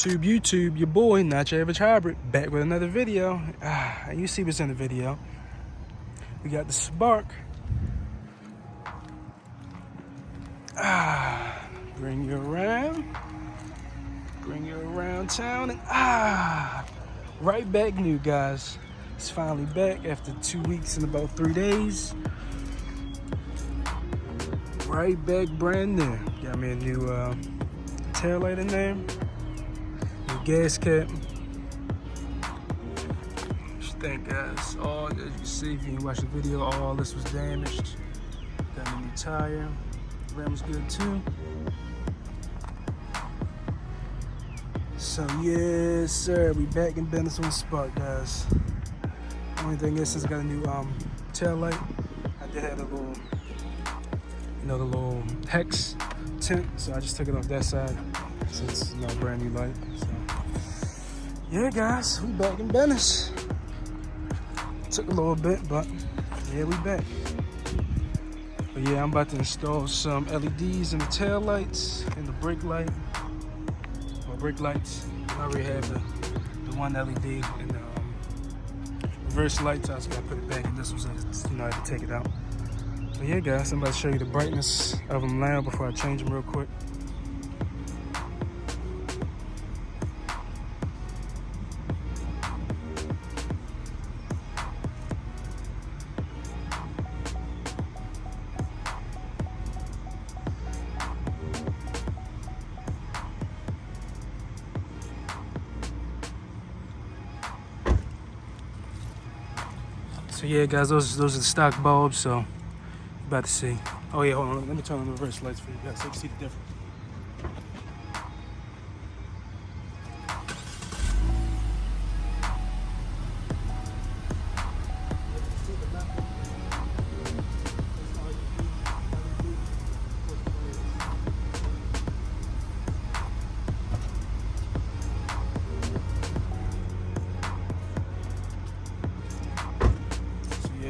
YouTube, your boy, Not Your Average Hybrid, back with another video. And you see what's in the video. We got the Spark. Bring you around town, and right back new, guys. It's finally back after 2 weeks and about 3 days. Right back brand new. Got me a new tail light in there. New gas cap. What you think, guys? All, as you can see, if you didn't watch the video, all this was damaged. Got a new tire. Rim's good too. So yes, sir, we back in business on Spark, guys. Only thing is, since I got a new tail light, I did have a little, the little hex tint, so I just took it off that side since it's brand new light. So yeah, guys, we back in business. Took a little bit, but yeah, we back. But yeah, I'm about to install some LEDs in the tail lights and the brake light. Well, brake lights. I already have the one LED and the reverse lights. I just gotta put it back, and this was, I had to take it out. But yeah, guys, I'm about to show you the brightness of them now before I change them real quick. So yeah, guys, those are the stock bulbs, so you're about to see. Oh yeah, hold on, let me turn on the reverse lights for you guys so you can see the difference.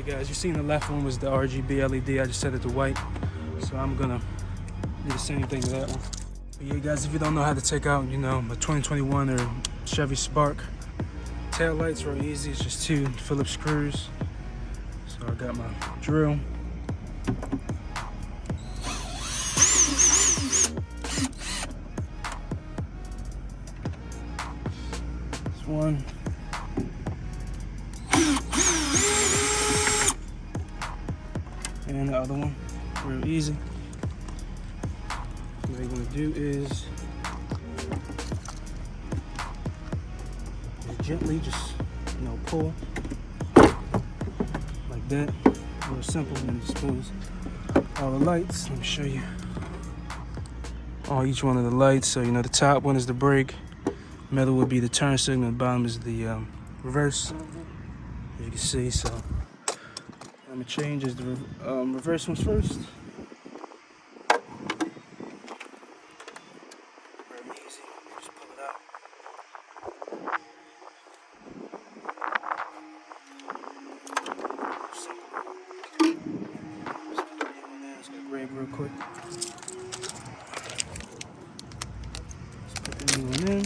Guys, you seen the left one was the RGB LED. I just set it to white, so I'm gonna do the same thing to that one. But yeah, guys, if you don't know how to take out, a 2021 or Chevy Spark tail lights, real easy. It's just 2 Phillips screws. So I got my drill. This one. And the other one, real easy. What you're gonna do is gently just, pull like that. Real simple. And dispose all the lights. Let me show you. Each one of the lights. So the top one is the brake, middle would be the turn signal, the bottom is the reverse. As you can see, so. I'm gonna change the reverse ones first. Very easy. Just pull it out. Just gonna grab real quick. Just put the new one in.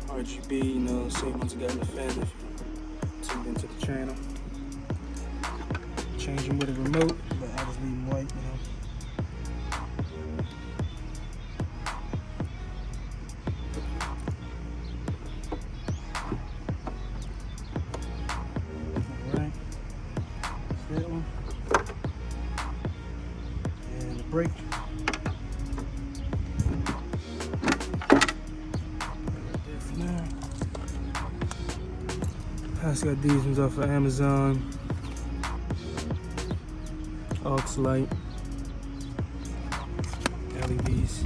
RGB, same ones you got in the fan if you tune into the channel. Change them with a remote, but I just leave them white, Alright, that's that one. And the brake. I just got these ones off of Amazon. Aux light. LEDs.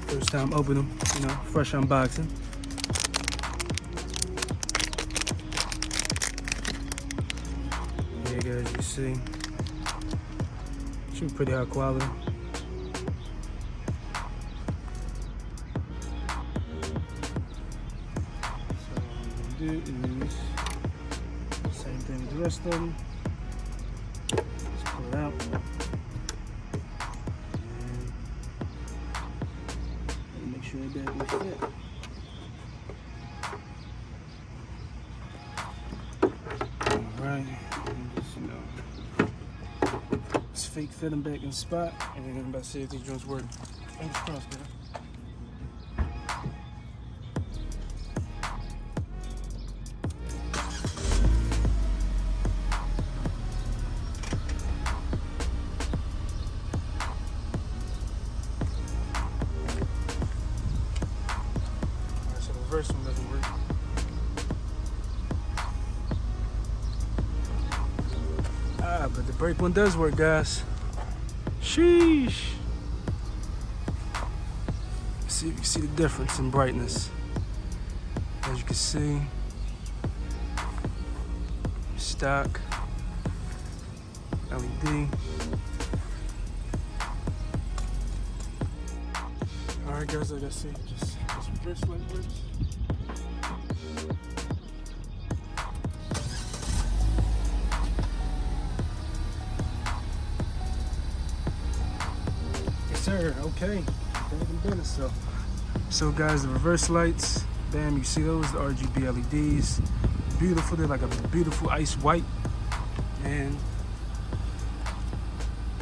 First time opening them, fresh unboxing. Yeah, guys, you see. Shoot pretty high quality. do is same thing with the rest of them. Just pull it out. And make sure that will fit. Alright. Just, you know, just fake fit them back in spot. And then I'm about to see if these joints work. Fingers crossed, man. First one doesn't work. But the brake one does work, guys. Sheesh. See if you can see the difference in brightness. As you can see, stock LED. All right, guys, like I said, just reverse light works. Sir, okay, back in business. So guys, the reverse lights, bam, you see those, the RGB LEDs, beautiful. They're like a beautiful ice white, and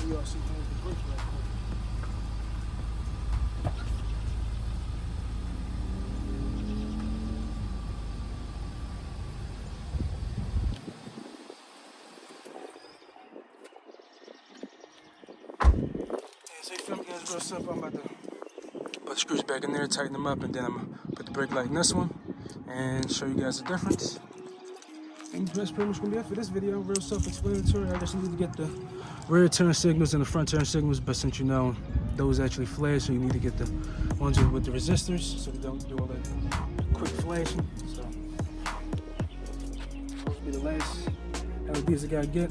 you all see the brake right So you feel me, guys, real simple. I'm about to put the screws back in there, tighten them up, and then I'm gonna put the brake light in this one and show you guys the difference. And that's pretty much gonna be it for this video. Real self-explanatory. I just need to get the rear turn signals and the front turn signals, but since you know those actually flash, so you need to get the ones with the resistors so they don't do all that quick flashing. So those will be the last LEDs I gotta get.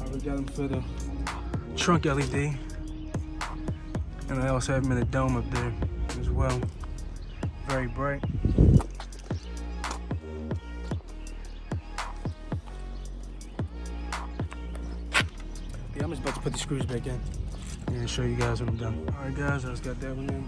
I already got them for the trunk LED. And I also have them in the dome up there as well. Very bright. Yeah, I'm just about to put the screws back in and show you guys when I'm done. All right, guys, I just got that one in.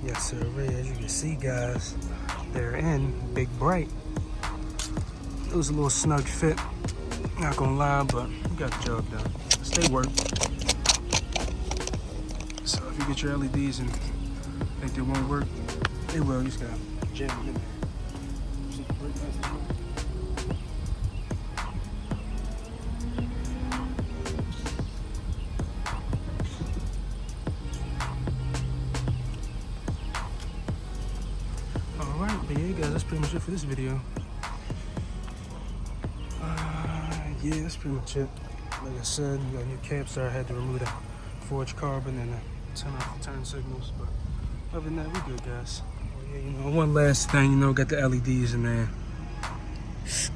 Yes, sir. As you can see, guys, they're in big bright. It was a little snug fit, not gonna lie, but we got the job done. They work. So if you get your LEDs and think they won't work, they will. You just gotta jam them in there. See the brake lights? Alright, but yeah, guys, that's pretty much it for this video. Yeah, that's pretty much it. Like I said, we got a new cap, so I had to remove the forged carbon and turn off the turn signals. But other than that, we good, guys. Oh, yeah, you know, one last thing, you know, got the LEDs in there.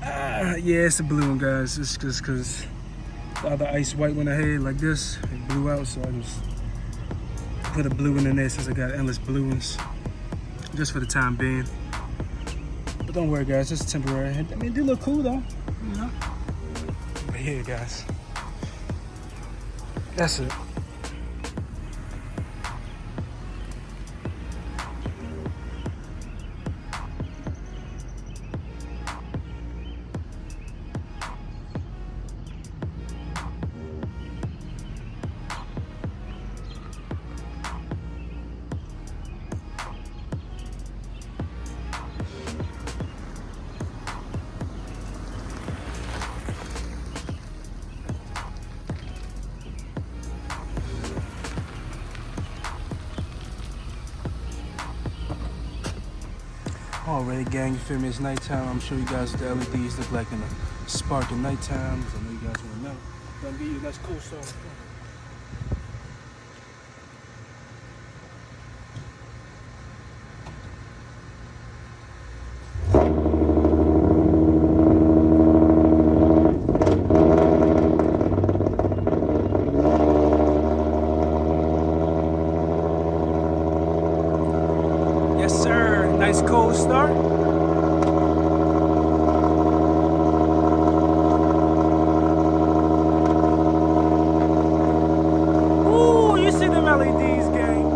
Yeah, it's the blue one, guys. It's just because the other ice white one I had like this, it blew out, so I just put a blue one in there since I got endless blue ones, just for the time being. But don't worry, guys, it's temporary. I mean, they look cool though, you know. But here, guys, that's it. Alright, gang, you feel me? It's nighttime. I'm sure you guys what the LEDs look like in the spark at nighttime. I know you guys want to know. But I'm giving you a nice cool song. cold start. Ooh, you see them LEDs, gang.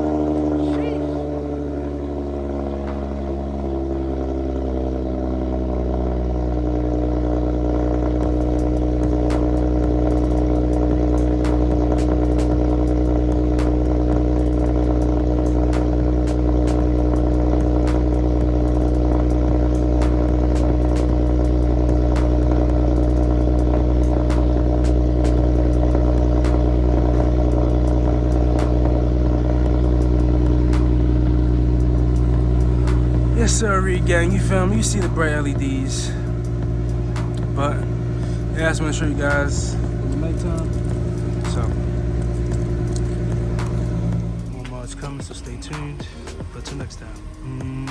Yes, sir, gang. You feel me? You see the bright LEDs, but yeah, I just want to show you guys in the nighttime. So more mods coming, so stay tuned. But till next time.